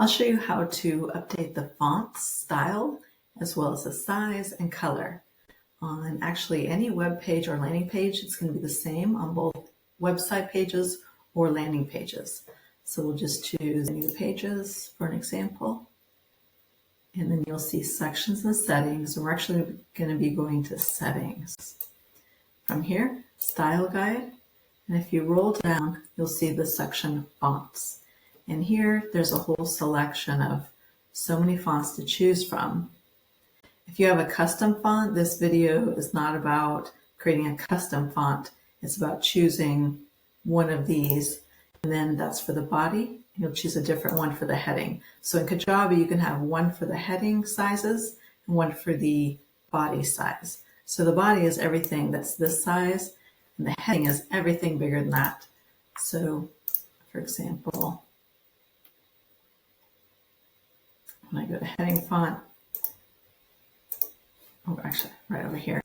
I'll show you how to update the font style as well as the size and color. On actually any web page or landing page, it's going to be the same on both website pages or landing pages. So we'll just choose new pages for an example. And then you'll see sections and settings. And we're actually going to be going to settings. From here, style guide. And if you roll down, you'll see the section fonts. And here, there's a whole selection of so many fonts to choose from. If you have a custom font, this video is not about creating a custom font. It's about choosing one of these, and then that's for the body. You'll choose a different one for the heading. So in Kajabi, you can have one for the heading sizes and one for the body size. So the body is everything that's this size, and the heading is everything bigger than that. So, for example, when I go to heading font, actually right over here,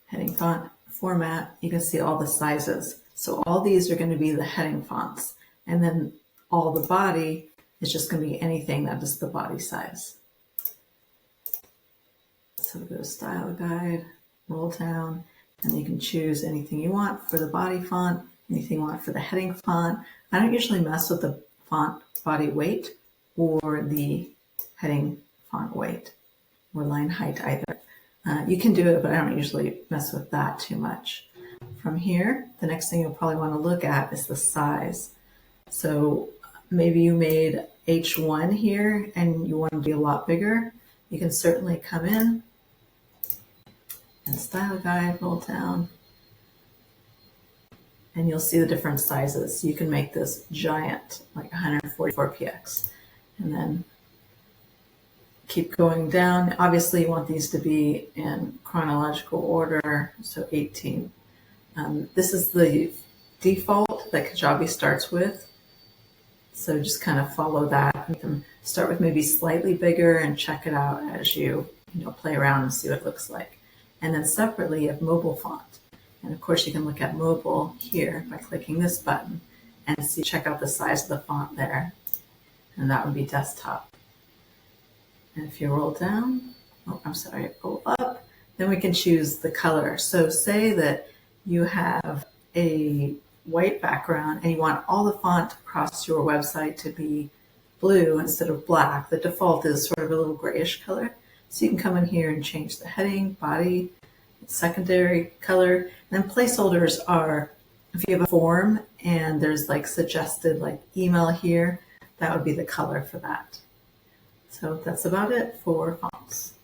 heading font, format, you can see all the sizes. So all these are going to be the heading fonts. And then all the body is just going to be anything that is the body size. So we go to style guide, roll down, and you can choose anything you want for the body font, anything you want for the heading font. I don't usually mess with the font body weight or the heading font weight or line height either. You can do it, but I don't usually mess with that too much. From here, the next thing you'll probably want to look at is the size. So maybe you made H1 here and you want to be a lot bigger. You can certainly come in and style guide, roll down, and you'll see the different sizes. You can make this giant, like 144px, and then keep going down. Obviously, you want these to be in chronological order, so 18. This is the default that Kajabi starts with, so just kind of follow that. You can start with maybe slightly bigger and check it out as you play around and see what it looks like. And then separately, you have mobile font. And of course, you can look at mobile here by clicking this button and check out the size of the font there. And that would be desktop. And if you roll down, roll up, then we can choose the color. So say that you have a white background and you want all the font across your website to be blue instead of black. The default is sort of a little grayish color. So you can come in here and change the heading, body, secondary color. And then placeholders are, if you have a form and there's like suggested like email here, that would be the color for that. So that's about it for fonts.